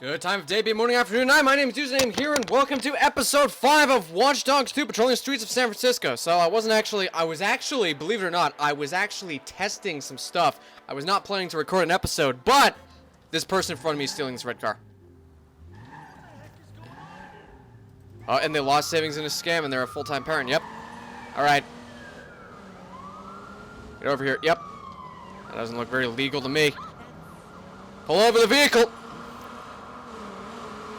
Good time of day, be morning, afternoon, night. My name is Username here, and welcome to episode 5 of Watch Dogs 2, Patrolling the Streets of San Francisco. So I was actually, believe it or not, I was actually testing some stuff. I was not planning to record an episode, but this person in front of me is stealing this red car. Oh, and they lost savings in a scam, and they're a full-time parent. Yep. Alright. Get over here. Yep. That doesn't look very legal to me. Pull over the vehicle!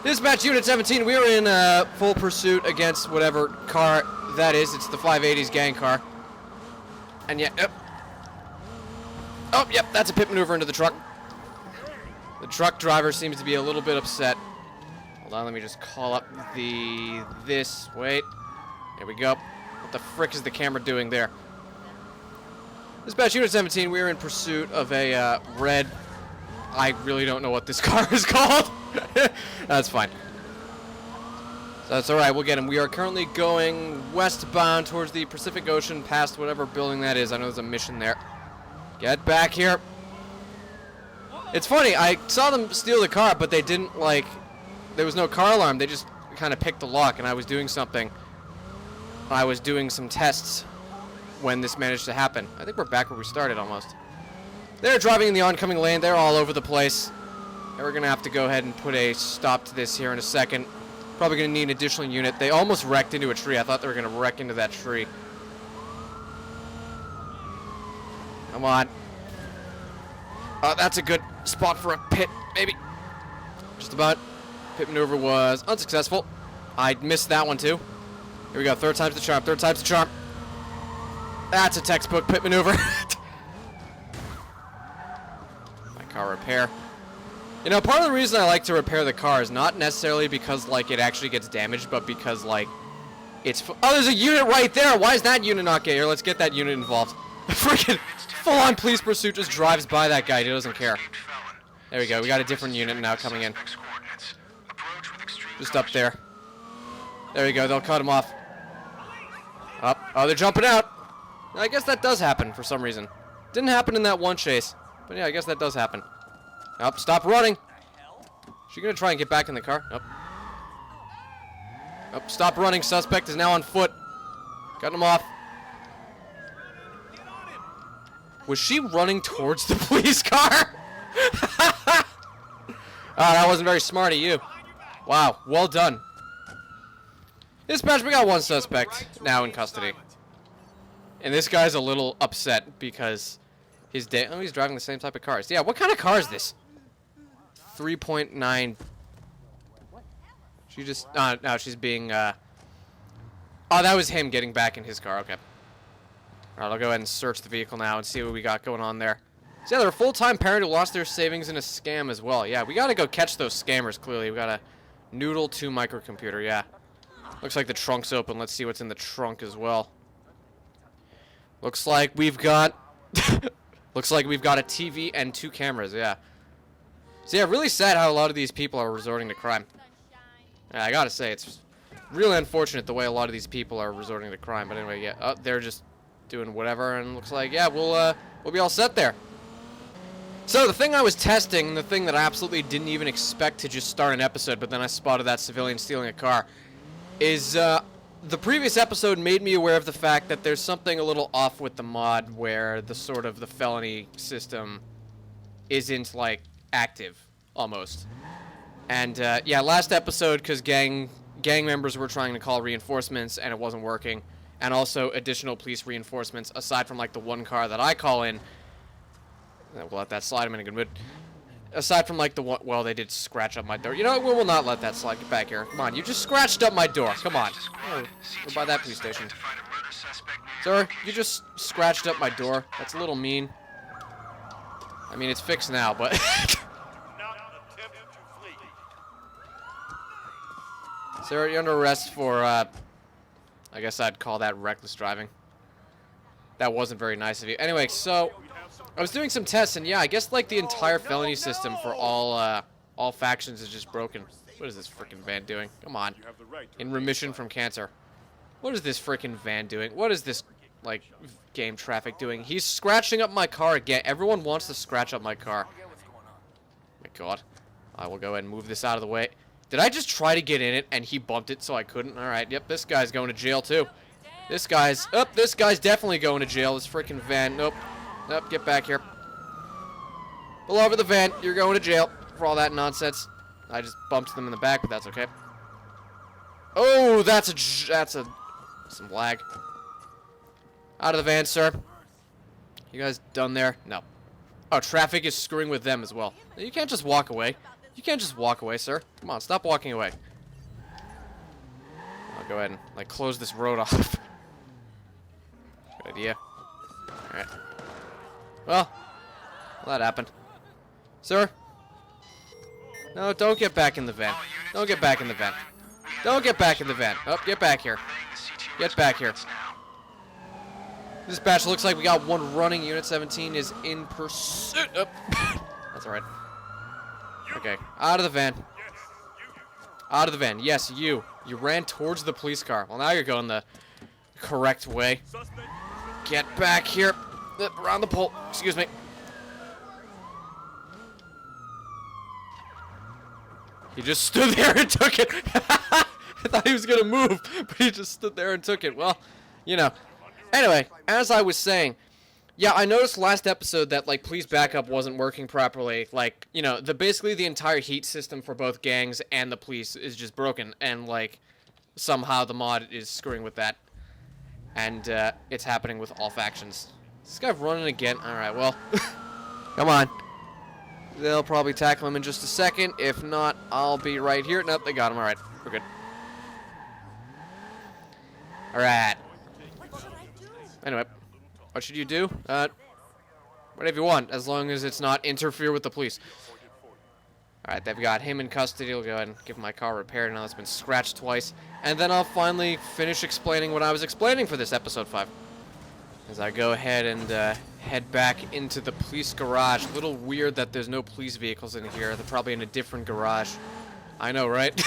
Dispatch Unit 17, we are in full pursuit against whatever car that is. It's the 580s gang car. And yeah, yep. Oh, yep, that's a pit maneuver into the truck. The truck driver seems to be a little bit upset. Hold on, let me just call up this. Wait. There we go. What the frick is the camera doing there? Dispatch Unit 17, we are in pursuit of a red... I really don't know what this car is called. That's fine. That's alright, we'll get him. We are currently going westbound towards the Pacific Ocean past whatever building that is. I know there's a mission there. Get back here. It's funny, I saw them steal the car, but they didn't, like... There was no car alarm. They just kind of picked the lock, and I was doing something. I was doing some tests when this managed to happen. I think we're back where we started, almost. They're driving in the oncoming lane. They're all over the place. And we're going to have to go ahead and put a stop to this here in a second. Probably going to need an additional unit. They almost wrecked into a tree. I thought they were going to wreck into that tree. Come on. Oh, that's a good spot for a pit, maybe. Just about. Pit maneuver was unsuccessful. I missed that one, too. Here we go. Third time's the charm. Third time's the charm. That's a textbook pit maneuver. Car repair. You know, part of the reason I like to repair the car is not necessarily because, like, it actually gets damaged, but because, like, it's... Oh, there's a unit right there! Why is that unit not getting here? Let's get that unit involved. Freaking full-on police pursuit just drives by that guy. He doesn't care. There we go. We got a different unit now coming in. Just up there. There we go. They'll cut him off. Up. Oh, they're jumping out! I guess that does happen for some reason. Didn't happen in that one chase. But yeah, I guess that does happen. Oh, stop running. Is she gonna try and get back in the car? Nope. Oh, stop running. Suspect is now on foot. Cutting him off. Was she running towards the police car? Oh, that wasn't very smart of you. Wow, well done. Dispatch, we got one suspect now in custody. And this guy's a little upset because... he's driving the same type of cars. Yeah, what kind of car is this? 3.9. She just... no, she's being, Oh, that was him getting back in his car. Okay. Alright, I'll go ahead and search the vehicle now and see what we got going on there. So, yeah, they're a full-time parent who lost their savings in a scam as well. Yeah, we gotta go catch those scammers, clearly. We got a Noodle 2 microcomputer, yeah. Looks like the trunk's open. Let's see what's in the trunk as well. Looks like we've got... Looks like we've got a TV and 2 cameras, yeah. So yeah, really sad how a lot of these people are resorting to crime. Yeah, I gotta say, it's really unfortunate the way a lot of these people are resorting to crime. But anyway, yeah, oh, they're just doing whatever, and looks like, yeah, we'll be all set there. So the thing I was testing, the thing that I absolutely didn't even expect to just start an episode, but then I spotted that civilian stealing a car, is, the previous episode made me aware of the fact that there's something a little off with the mod where the sort of the felony system isn't, like, active, almost. And, yeah, last episode, because gang members were trying to call reinforcements and it wasn't working, and also additional police reinforcements, aside from, like, the one car that I call in. We'll let that slide. I'm in a good mood. Aside from, like, the one... Well, they did scratch up my door. You know what? We will not let that slide. Get back here. Come on. You just scratched up my door. Come on. Oh, we're by that police station. Sir, you just scratched up my door. That's a little mean. I mean, it's fixed now, but... Sir, you're under arrest for, I guess I'd call that reckless driving. That wasn't very nice of you. Anyway, so... I was doing some tests, and yeah, I guess, like, the entire felony system for all factions is just broken. What is this frickin' van doing? Come on. In remission from cancer. What is this frickin' van doing? What is this, like, game traffic doing? He's scratching up my car again. Everyone wants to scratch up my car. Oh my god. I will go ahead and move this out of the way. Did I just try to get in it and he bumped it so I couldn't? Alright, yep, this guy's going to jail too. This guy's definitely going to jail. This freaking van. Nope. Nope, get back here. Pull over the van. You're going to jail for all that nonsense. I just bumped them in the back, but that's okay. Oh, that's some lag. Out of the van, sir. You guys done there? No. Oh, traffic is screwing with them as well. You can't just walk away. You can't just walk away, sir. Come on, stop walking away. I'll go ahead and, like, close this road off. Good idea. Alright. Well, that happened. Sir? No, don't get back in the van. Don't get back in the van. Don't get back in the van. Oh, get back here. Get back here. Dispatch, looks like we got one running. Unit 17 is in pursuit. Oh. That's alright. Okay, out of the van. Out of the van. Yes, you. You ran towards the police car. Well, now you're going the correct way. Get back here. Around the pole. Excuse me. He just stood there and took it. I thought he was going to move, but he just stood there and took it. Well, you know. Anyway, as I was saying, yeah, I noticed last episode that, like, police backup wasn't working properly. Like, you know, basically the entire heat system for both gangs and the police is just broken. And, like, somehow the mod is screwing with that. And it's happening with all factions. Is this guy running again? Alright, well, come on. They'll probably tackle him in just a second. If not, I'll be right here. Nope, they got him. Alright, we're good. Alright. Anyway, what should you do? Whatever you want, as long as it's not interfere with the police. Alright, they've got him in custody. I'll go ahead and give my car repaired now it's been scratched twice. And then I'll finally finish explaining what I was explaining for this episode 5. As I go ahead and head back into the police garage. A little weird that there's no police vehicles in here. They're probably in a different garage. I know, right?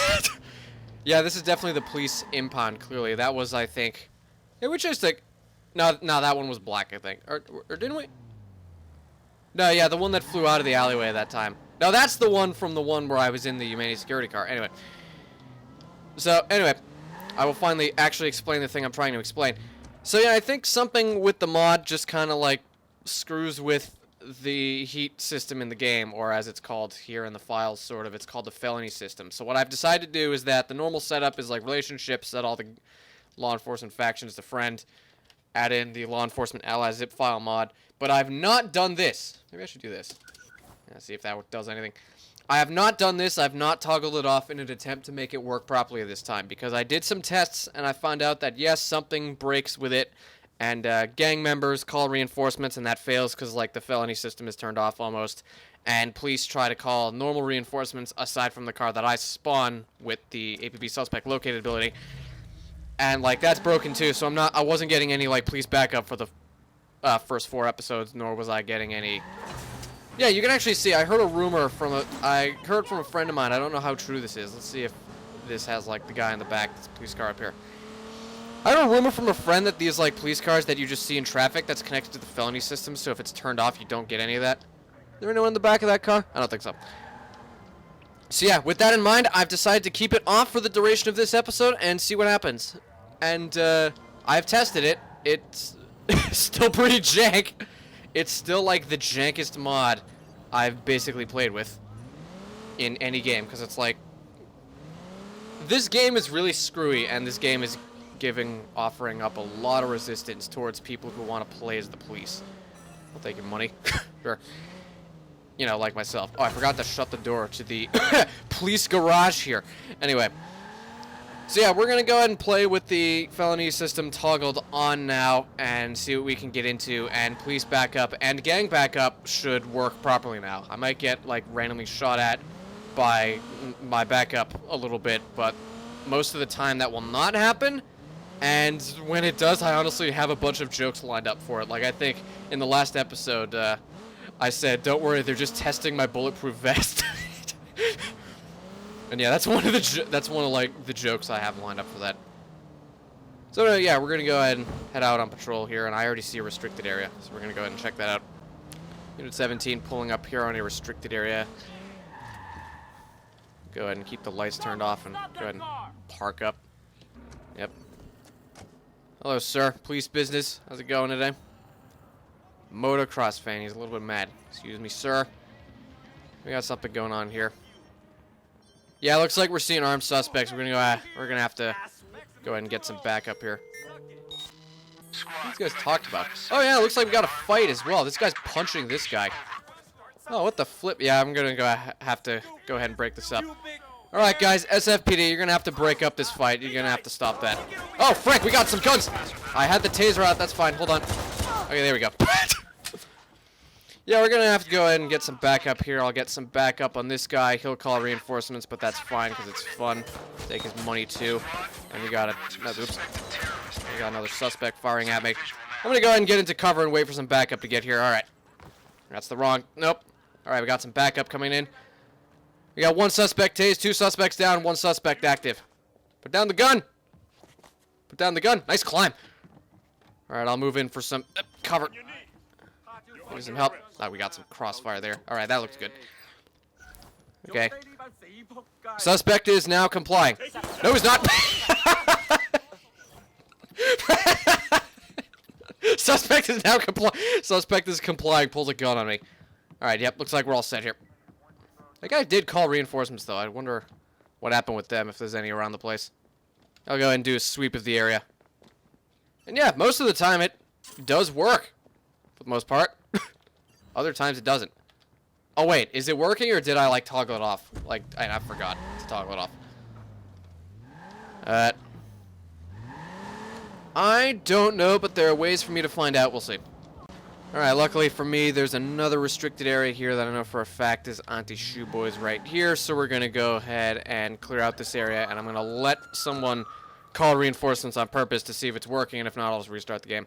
Yeah, this is definitely the police impound, clearly. That was, I think... Yeah, which is like... No, that one was black, I think. Or didn't we? No, yeah, the one that flew out of the alleyway at that time. No, that's the one from the one where I was in the Humane security car. Anyway. So, anyway. I will finally actually explain the thing I'm trying to explain. So, yeah, I think something with the mod just kind of, like, screws with the heat system in the game, or as it's called here in the files, sort of. It's called the felony system. So what I've decided to do is that the normal setup is, like, relationships, set all the law enforcement factions to friend, add in the law enforcement ally zip file mod, but I've not done this. Maybe I should do this. Yeah, see if that does anything. I have not done this. I've not toggled it off in an attempt to make it work properly this time, because I did some tests and I found out that yes, something breaks with it, and gang members call reinforcements and that fails because like the felony system is turned off almost, and police try to call normal reinforcements aside from the car that I spawn with the APB suspect located ability. And, like, that's broken, too, so I wasn't getting any, like, police backup for the first 4 episodes, nor was I getting any... Yeah, you can actually see, I heard a rumor from a friend of mine. I don't know how true this is. Let's see if this has, like, the guy in the back, this police car up here. I heard a rumor from a friend that these, like, police cars that you just see in traffic, that's connected to the felony system, so if it's turned off, you don't get any of that. Is there anyone in the back of that car? I don't think so. So yeah, with that in mind, I've decided to keep it off for the duration of this episode and see what happens. And I've tested it. It's still pretty jank. It's still like the jankest mod I've basically played with in any game, because it's like this game is really screwy, and this game is offering up a lot of resistance towards people who want to play as the police. I'll take your money. Sure. You know, like myself. Oh, I forgot to shut the door to the police garage here. Anyway. So yeah, we're going to go ahead and play with the felony system toggled on now and see what we can get into. And police backup and gang backup should work properly now. I might get, like, randomly shot at by my backup a little bit, but most of the time that will not happen. And when it does, I honestly have a bunch of jokes lined up for it. Like, I think in the last episode... I said, don't worry, they're just testing my bulletproof vest. And yeah, that's one of the jokes I have lined up for that. So yeah, we're gonna go ahead and head out on patrol here, and I already see a restricted area, so we're gonna go ahead and check that out. Unit 17 pulling up here on a restricted area. Go ahead and keep the lights turned off and go ahead and park up. Yep. Hello, sir. Police business. How's it going today? Motocross fan. He's a little bit mad. Excuse me, sir. We got something going on here. Yeah, looks like we're seeing armed suspects. We're gonna have to go ahead and get some backup here. What these guys talked about? Oh yeah, looks like we got a fight as well. This guy's punching this guy. Oh, what the flip? Yeah, I'm gonna have to go ahead and break this up. All right, guys, SFPD, you're gonna have to break up this fight. You're gonna have to stop that. Oh, frick, we got some guns. I had the taser out. That's fine. Hold on. Okay, there we go. Yeah, we're gonna have to go ahead and get some backup here. I'll get some backup on this guy. He'll call reinforcements, but that's fine because it's fun. Take his money too. And we got oops. We got another suspect firing at me. I'm gonna go ahead and get into cover and wait for some backup to get here. All right. That's the wrong. Nope. All right, we got some backup coming in. We got one suspect tased, 2 suspects down, 1 suspect active. Put down the gun. Put down the gun. Nice climb. All right, I'll move in for some cover. Need some help. Oh, we got some crossfire there. All right, that looks good. Okay. Suspect is now complying. No, he's not. Suspect is now complying. Suspect is complying. Pulls a gun on me. All right. Yep. Looks like we're all set here. That guy did call reinforcements, though. I wonder what happened with them, if there's any around the place. I'll go ahead and do a sweep of the area. And yeah, most of the time it does work. For the most part. Other times it doesn't. Oh, wait. Is it working, or did I, like, toggle it off? Like, I forgot to toggle it off. I don't know, but there are ways for me to find out. We'll see. Alright, luckily for me, there's another restricted area here that I know for a fact is anti-shoe boys right here. So we're going to go ahead and clear out this area, and I'm going to let someone call reinforcements on purpose to see if it's working, and if not, I'll just restart the game.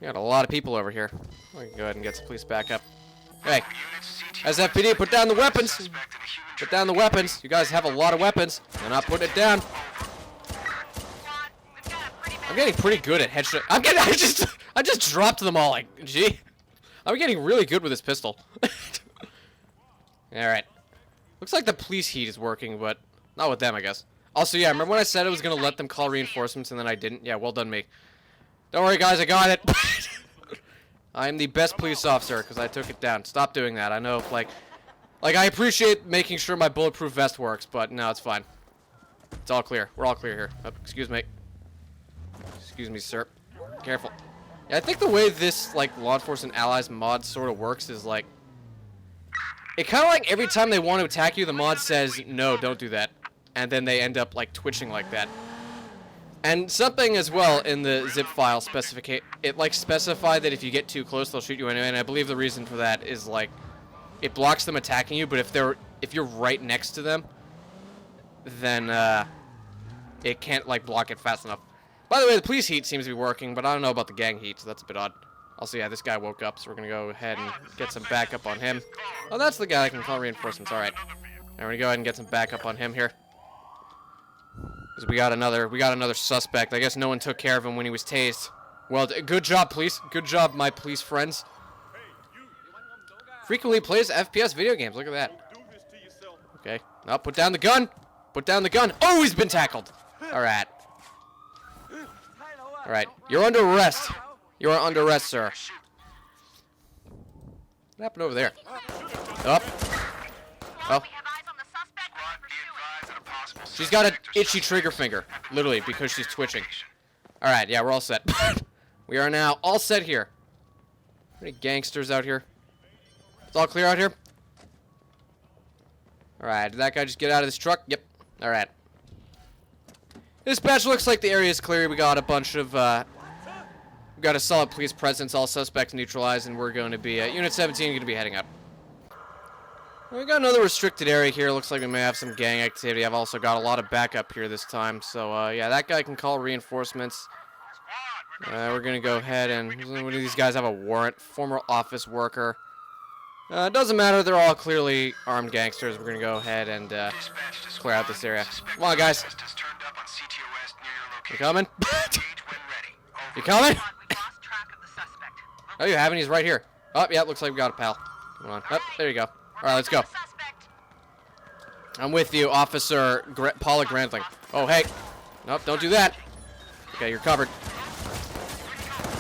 We got a lot of people over here. We can go ahead and get some police backup. Hey, SFPD, put down the weapons. Put down the weapons. You guys have a lot of weapons. They're not putting it down. I'm getting pretty good at headshot. I just dropped them all. Like, gee, I'm getting really good with this pistol. All right. Looks like the police heat is working, but not with them, I guess. Also, yeah, remember when I said I was gonna let them call reinforcements and then I didn't? Yeah, well done me. Don't worry, guys, I got it. I am the best police officer because I took it down. Stop doing that. I know, like I appreciate making sure my bulletproof vest works, but no, it's fine. It's all clear. We're all clear here. Oh, excuse me. Excuse me, sir. Careful. Yeah, I think the way this, like, Law Enforcement Allies mod sort of works is, like, it kind of like every time they want to attack you, the mod says, no, don't do that. And then they end up, like, twitching like that. And something as well in the zip file specified that if you get too close, they'll shoot you anyway. And I believe the reason for that is, like, it blocks them attacking you, but if you're right next to them, then it can't, like, block it fast enough. By the way, the police heat seems to be working, but I don't know about the gang heat, so that's a bit odd. Also, yeah, this guy woke up, so we're gonna go ahead and get some backup on him. Oh, that's the guy that can call reinforcements. All right, and we're gonna go ahead and get some backup on him here, because we got another suspect. I guess no one took care of him when he was tased. Well, good job, police. Good job, my police friends. Frequently plays FPS video games. Look at that. Okay. Now put down the gun. Put down the gun. Oh, he's been tackled. All right. All right. You're under arrest. You are under arrest, sir. What happened over there? Up. Oh. She's got an itchy trigger finger, literally, because she's twitching. All right. Yeah, we're all set. We are now all set here. Any gangsters out here? It's all clear out here? All right. Did that guy just get out of this truck? Yep. All right. Dispatch, looks like the area is clear. We got a bunch of, we got a solid police presence, all suspects neutralized, and we're going to be, Unit 17 going to be heading up. We got another restricted area here. Looks like we may have some gang activity. I've also got a lot of backup here this time. So, yeah, that guy can call reinforcements. We're going to go ahead and, one of these guys have a warrant. Former office worker. It doesn't matter. They're all clearly armed gangsters. We're going to go ahead and clear out this area. Come on, guys. You coming? You coming? Oh, you haven't? He's right here. Oh, yeah, looks like we got a pal. Come on. Oh, there you go. All right, let's go. All I'm with you, Officer Paula Grantling. Oh, hey. Nope, don't do that. Okay, you're covered.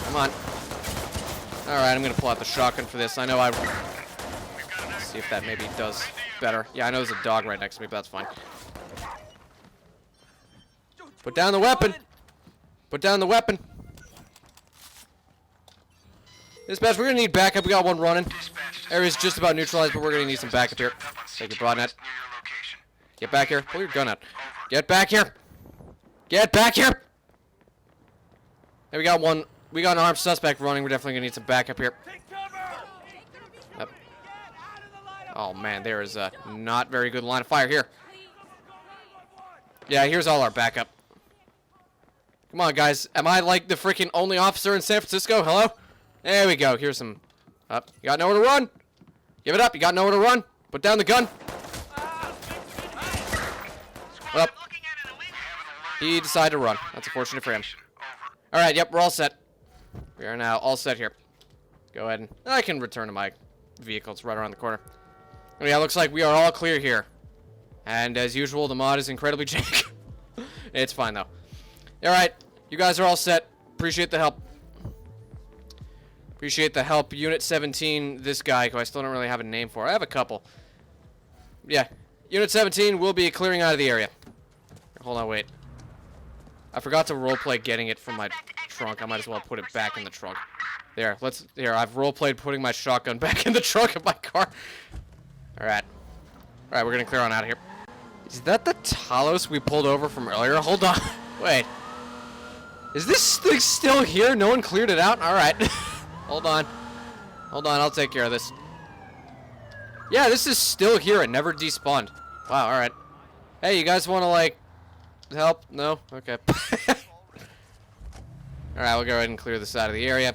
Come on. Alright, I'm going to pull out the shotgun for this. I know Let's see if that maybe does better. Yeah, I know there's a dog right next to me, but that's fine. Put down the weapon. Put down the weapon. Dispatch, we're going to need backup. We got one running. Area's just about neutralized, but we're going to need some backup here. Thank you, Broadnet. Get back here. Pull your gun out. Get back here. Get back here. Hey, we got one. We got an armed suspect running. We're definitely going to need some backup here. Yep. Oh, man, there is a not very good line of fire here. Yeah, here's all our backup. Come on, guys. Am I like the freaking only officer in San Francisco? Hello? There we go. Here's some... Up. You got nowhere to run? Give it up. You got nowhere to run? Put down the gun. Up. He decided to run. That's unfortunate for him. Alright, yep, we're all set. We are now all set here. Go ahead and... I can return to my vehicle. It's right around the corner. Oh, yeah, looks like we are all clear here. And as usual, the mod is incredibly jank. It's fine, though. Alright, you guys are all set. Appreciate the help. Appreciate the help. Unit 17, this guy, who I still don't really have a name for. I have a couple. Yeah. Unit 17 will be clearing out of the area. Hold on, wait. I forgot to roleplay getting it from my trunk. I might as well put it back in the trunk. There, here, I've roleplayed putting my shotgun back in the trunk of my car. Alright. Alright, we're gonna clear on out of here. Is that the Talos we pulled over from earlier? Hold on. Wait. Is this thing still here? No one cleared it out? Alright. Hold on. Hold on, I'll take care of this. Yeah, this is still here. It never despawned. Wow, alright. Hey, you guys want to, like, help? No? Okay. Alright, we'll go ahead and clear this out of the area.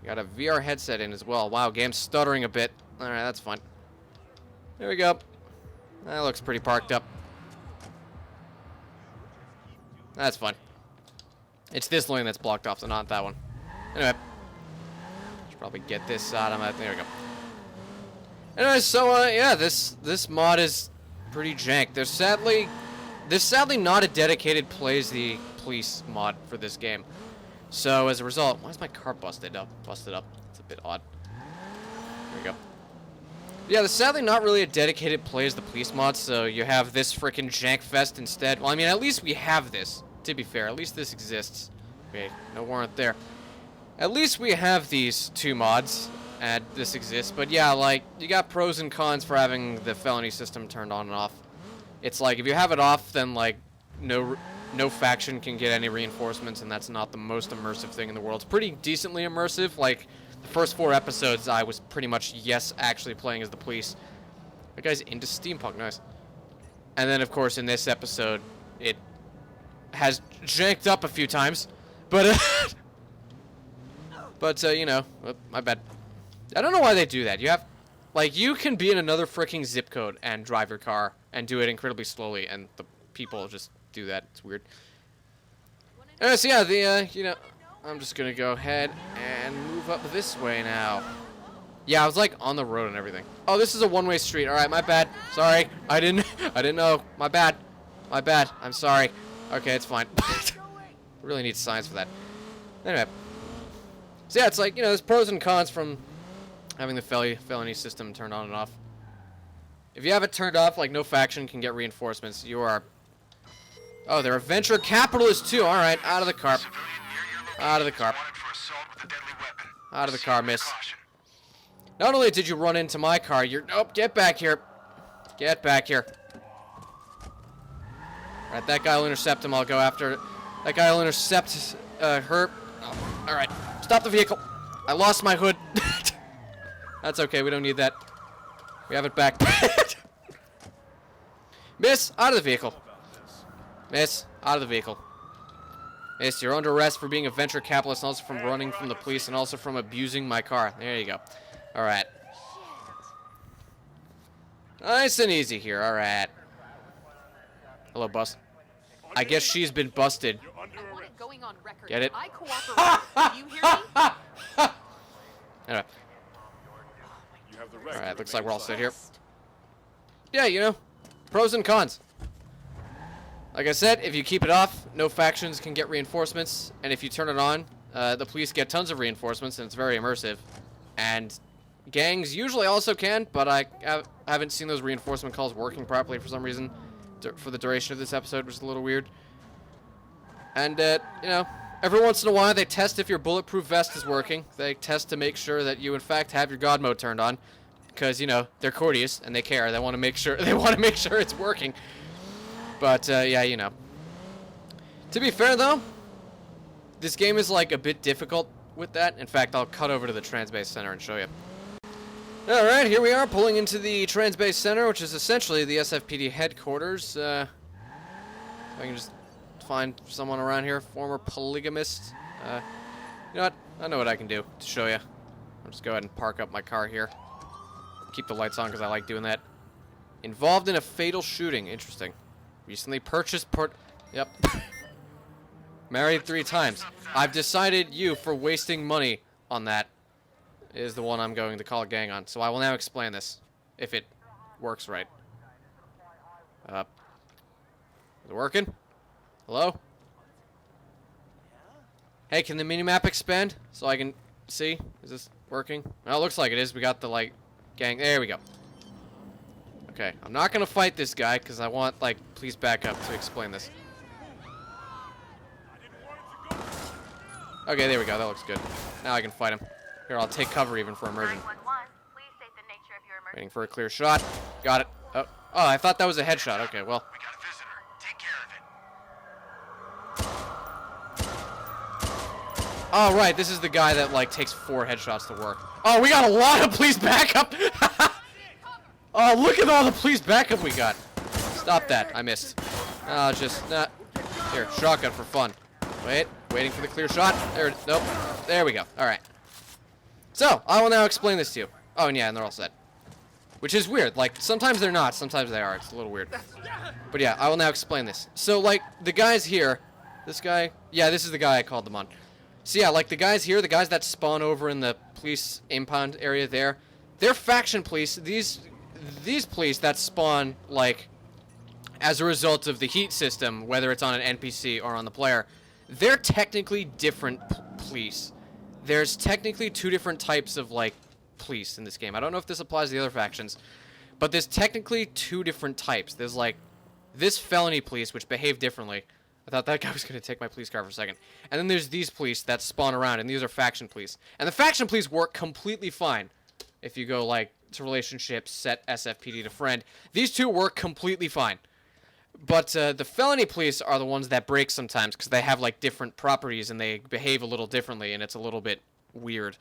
We got a VR headset in as well. Wow, game's stuttering a bit. Alright, that's fine. There we go. That looks pretty parked up. That's fine. It's this lane that's blocked off, so not that one. Anyway. Should probably get this out of my... There we go. Anyway, so, yeah, this mod is pretty jank. There's sadly not a dedicated plays the police mod for this game. So, as a result... Why is my car busted up? It's a bit odd. There we go. Yeah, there's sadly not really a dedicated plays the police mod, so you have this frickin' jank fest instead. Well, I mean, at least we have this, to be fair. At least this exists. Okay, no warrant there. At least we have these two mods, and this exists. But yeah, like, you got pros and cons for having the felony system turned on and off. It's like, if you have it off, then, like, no faction can get any reinforcements, and that's not the most immersive thing in the world. It's pretty decently immersive, like... The first 4 episodes, I was pretty much, yes, actually playing as the police. That guy's into steampunk, nice. And then, of course, in this episode, it has janked up a few times. But, you know, my bad. I don't know why they do that. You have, like, you can be in another freaking zip code and drive your car and do it incredibly slowly, and the people just do that. It's weird. So, yeah, you know... I'm just gonna go ahead and move up this way now. Yeah, I was like on the road and everything. Oh, this is a one-way street. All right, my bad. Sorry, I didn't know. My bad. I'm sorry. Okay, it's fine. Really need signs for that. Anyway, so yeah, it's like, you know, there's pros and cons from having the felony system turned on and off. If you have it turned off, like no faction can get reinforcements. You are. Oh, they're a venture capitalist too. All right, out of the car. Out of the car. Out of the car, miss. Not only did you run into my car, you're... Oh, get back here. Get back here. Alright, that guy will intercept him. I'll go after... That guy will intercept her. Oh, alright. Stop the vehicle. I lost my hood. That's okay. We don't need that. We have it back. Miss, out of the vehicle. Miss, out of the vehicle. Miss, you're under arrest for being a venture capitalist and also from running from the police and also from abusing my car. There you go. Alright. Nice and easy here. Alright. Hello, boss. I guess she's been busted. Get it? Anyway. Alright, looks like we're all set here. Yeah, you know, Pros and cons. Like I said, if you keep it off, no factions can get reinforcements, and if you turn it on, the police get tons of reinforcements, and it's very immersive. And gangs usually also can, but I haven't seen those reinforcement calls working properly for some reason for the duration of this episode, which is a little weird. And, you know, every once in a while they test if your bulletproof vest is working. They test to make sure that you, in fact, have your God mode turned on. Because, you know, they're courteous and they care. They want to make sure it's working. But, yeah, you know. To be fair, though, this game is, like, a bit difficult with that. In fact, I'll cut over to the Transbase Center and show you. Alright, here we are, pulling into the Transbase Center, which is essentially the SFPD headquarters. If I can just find someone around here, former polygamist. You know what? I know what I can do to show you. I'll just go ahead and park up my car here. Keep the lights on because I like doing that. Involved in a fatal shooting. Interesting. Recently purchased Yep. Married 3 times. I've decided you for wasting money on that is the one I'm going to call a gang on. So I will now explain this, if it works right. Is it working? Hello? Hey, can the minimap expand so I can see? Is this working? Well, it looks like it is. We got the, like, gang. There we go. Okay, I'm not gonna fight this guy because I want, like, please back up to explain this. Okay, there we go. That looks good. Now I can fight him. Here, I'll take cover even for immersion. Waiting for a clear shot. Got it. Oh, I thought that was a headshot. Okay, well. We got a visitor. Take care of it. Oh, right. This is the guy that, like, takes 4 headshots to work. Oh, we got a lot of police backup. Oh, look at all the police backup we got. Stop that. I missed. Here, shotgun for fun. Waiting for the clear shot. Nope. There we go. All right. So, I will now explain this to you. Oh, and yeah, and they're all set. Which is weird. Like, sometimes they're not, sometimes they are. It's a little weird. But yeah, I will now explain this. So, like, the guys here, this guy, yeah, this is the guy I called them on. So yeah, like, the guys here, the guys that spawn over in the police impound area there, they're faction police. These police that spawn, like, as a result of the heat system, whether it's on an NPC or on the player, they're technically different police. There's technically 2 different types of, like, police in this game. I don't know if this applies to the other factions, but there's technically 2 different types. There's, like, this felony police, which behave differently. I thought that guy was going to take my police car for a second. And then there's these police that spawn around, and these are faction police. And the faction police work completely fine. If you go, like, to relationships, set SFPD to friend. These 2 work completely fine. But the felony police are the ones that break sometimes because they have, like, different properties and they behave a little differently, and it's a little bit weird.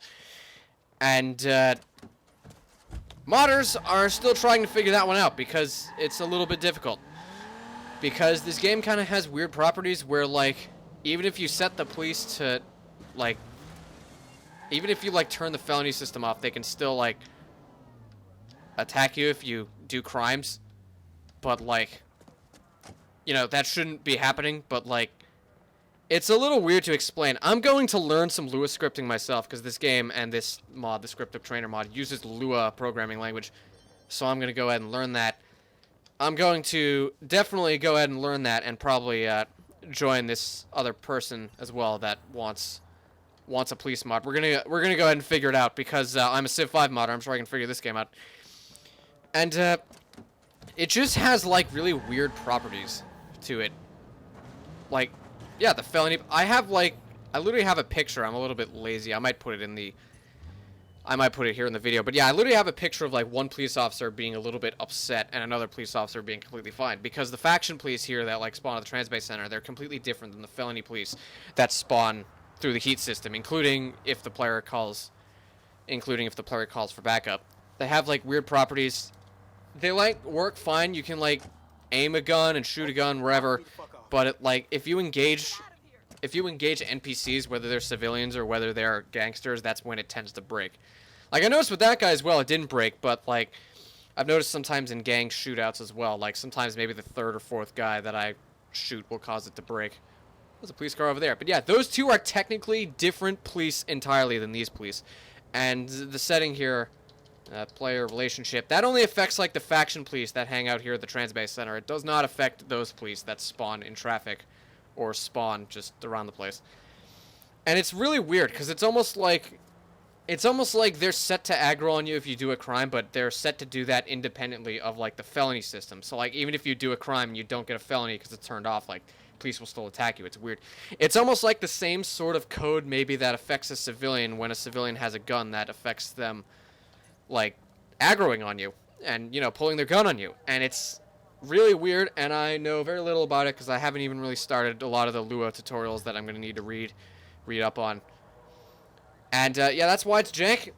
And modders are still trying to figure that one out because it's a little bit difficult. Because this game kind of has weird properties where, like, even if you set the police to, like, even if you, like, turn the felony system off, they can still, like, attack you if you do crimes. But, like, you know, that shouldn't be happening, but, like, it's a little weird to explain. I'm going to learn some Lua scripting myself, because this game and this mod, the Scripthook Trainer mod, uses Lua programming language, so I'm going to go ahead and learn that. I'm going to definitely go ahead and learn that, and probably join this other person as well that wants a police mod. We're gonna go ahead and figure it out, because I'm a Civ 5 modder. I'm sure I can figure this game out. And it just has, like, really weird properties to it. Like, yeah, the felony. I literally have a picture. I'm a little bit lazy. I might put it here in the video. But yeah, I literally have a picture of, like, one police officer being a little bit upset and another police officer being completely fine. Because the faction police here that, like, spawn at the Transbase Center, they're completely different than the felony police that spawn through the heat system, including if the player calls for backup. They have, like, weird properties. They, like, work fine. You can, like, aim a gun and shoot a gun wherever, but it, like, if you engage NPCs, whether they're civilians or whether they're gangsters, that's when it tends to break. Like, I noticed with that guy as well, it didn't break, but, like, I've noticed sometimes in gang shootouts as well, like, sometimes maybe the 3rd or 4th guy that I shoot will cause it to break. There's a police car over there. But yeah, those 2 are technically different police entirely than these police. And the setting here Player relationship. That only affects, like, the faction police that hang out here at the Transbase Center. It does not affect those police that spawn in traffic or spawn just around the place. And it's really weird, because it's almost like they're set to aggro on you if you do a crime, but they're set to do that independently of, like, the felony system. So, like, even if you do a crime and you don't get a felony because it's turned off, like, police will still attack you. It's weird. It's almost like the same sort of code maybe that affects a civilian when a civilian has a gun that affects them, like, aggroing on you and, you know, pulling their gun on you. And it's really weird, and I know very little about it because I haven't even really started a lot of the Lua tutorials that I'm going to need to read up on. And, yeah, that's why it's jank.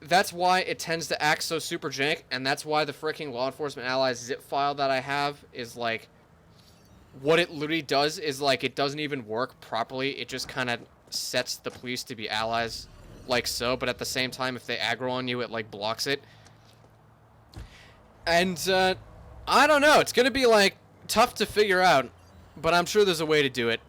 That's why it tends to act so super jank, and that's why the freaking Law Enforcement Allies zip file that I have is, like, what it literally does is, like, it doesn't even work properly. It just kind of sets the police to be allies, like so, but at the same time, if they aggro on you, it, like, blocks it. And, I don't know. It's going to be, like, tough to figure out, but I'm sure there's a way to do it.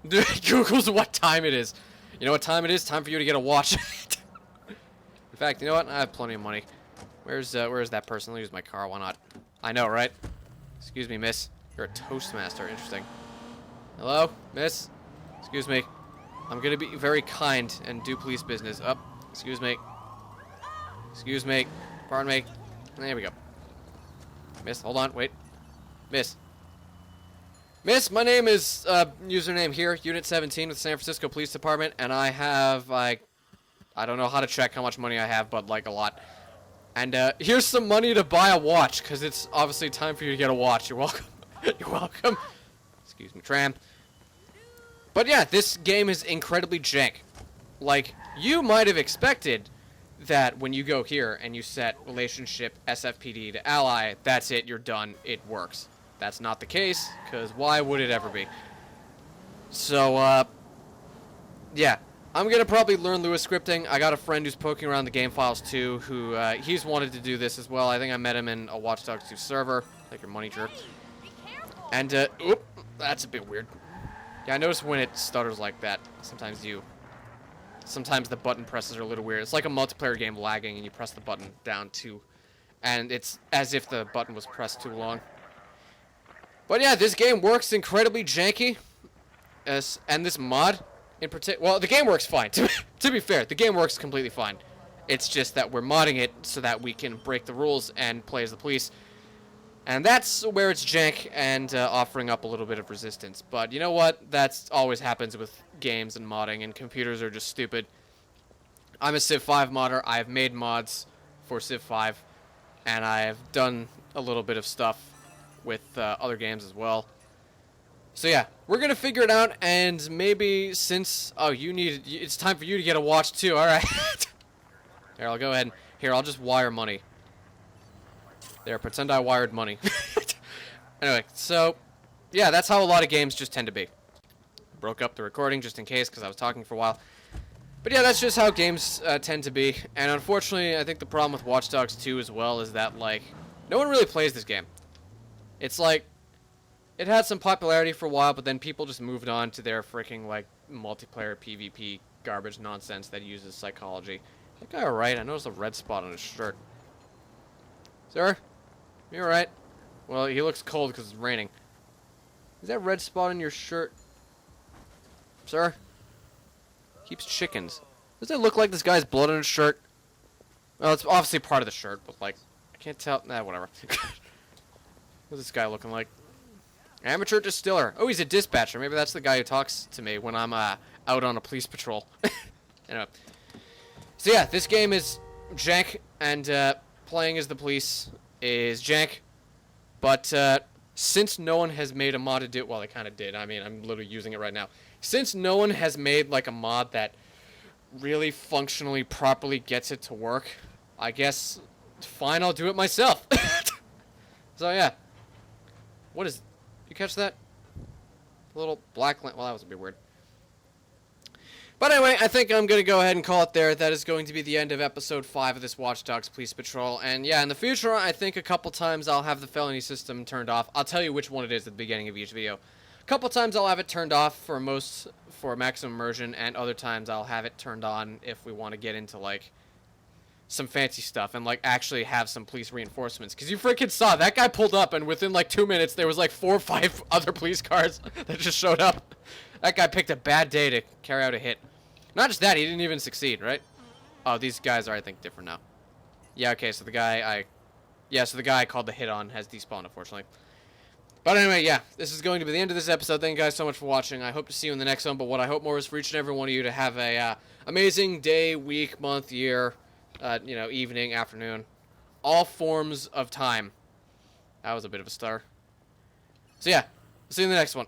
Google's what time it is. You know what time it is? Time for you to get a watch. In fact, you know what? I have plenty of money. Where's that person? I'll use my car. Why not? I know, right? Excuse me, miss. You're a Toastmaster. Interesting. Hello, miss? Excuse me. I'm going to be very kind and do police business. Up. Excuse me. Excuse me. Pardon me. There we go. Miss, hold on. Wait. Miss. Miss, my name is, username here, Unit 17 with San Francisco Police Department, and I have, like, I don't know how to check how much money I have, but, like, a lot. And, here's some money to buy a watch, because it's obviously time for you to get a watch. You're welcome. You're welcome. Excuse me, tram. But, yeah, this game is incredibly jank. Like, you might have expected that when you go here and you set relationship SFPD to ally, that's it, you're done, it works. That's not the case, because why would it ever be? So, yeah. I'm going to probably learn Lua scripting. I got a friend who's poking around the game files, too, who, he's wanted to do this as well. I think I met him in a Watch Dogs 2 server, like your money jerk. And, oop, that's a bit weird. Yeah, I notice when it stutters like that, sometimes the button presses are a little weird. It's like a multiplayer game lagging, and you press the button down, too. And it's as if the button was pressed too long. But yeah, this game works incredibly janky, and this mod in particular, well, the game works fine. To be fair, the game works completely fine. It's just that we're modding it so that we can break the rules and play as the police. And that's where it's jank and offering up a little bit of resistance. But you know what? That's always happens with games and modding, and computers are just stupid. I'm a Civ 5 modder. I have made mods for Civ 5, and I have done a little bit of stuff with other games as well. So yeah, we're gonna figure it out, and maybe since it's time for you to get a watch too. All right. Here, I'll go ahead. Here, I'll just wire money. There, pretend I wired money. Anyway, so yeah, that's how a lot of games just tend to be. Broke up the recording just in case because I was talking for a while. But yeah, that's just how games tend to be. And unfortunately, I think the problem with Watch Dogs 2 as well is that, like, no one really plays this game. It's like, it had some popularity for a while, but then people just moved on to their freaking, like, multiplayer PvP garbage nonsense that uses psychology. That guy alright? I noticed a red spot on his shirt. Sir? You alright? Well, he looks cold because it's raining. Is that red spot on your shirt? Sir? Keeps chickens. Does it look like this guy's blood on his shirt? Well, it's obviously part of the shirt, but, like, I can't tell. Nah, whatever. What's this guy looking like? Amateur distiller. Oh, he's a dispatcher. Maybe that's the guy who talks to me when I'm out on a police patrol. Anyway. So yeah, this game is jank, and playing as the police is jank. But since no one has made a mod to do it, well, they kind of did. I mean, I'm literally using it right now. Since no one has made like a mod that really functionally properly gets it to work, I guess fine, I'll do it myself. So yeah. What is... You catch that? A little black lamp. Well, that was a bit weird. But anyway, I think I'm going to go ahead and call it there. That is going to be the end of episode 5 of this Watch Dogs Police Patrol. And yeah, in the future, I think a couple times I'll have the felony system turned off. I'll tell you which one it is at the beginning of each video. A couple times I'll have it turned off for maximum immersion, and other times I'll have it turned on if we want to get into, like, some fancy stuff and, like, actually have some police reinforcements. Because you freaking saw, that guy pulled up, and within, like, 2 minutes, there was, like, 4 or 5 other police cars that just showed up. That guy picked a bad day to carry out a hit. Not just that, he didn't even succeed, right? Oh, these guys are, I think, different now. Yeah, okay, so the guy I called the hit on has despawned, unfortunately. But anyway, yeah, this is going to be the end of this episode. Thank you guys so much for watching. I hope to see you in the next one, but what I hope more is for each and every one of you to have a amazing day, week, month, year, evening, afternoon. All forms of time. That was a bit of a star. So yeah, see you in the next one.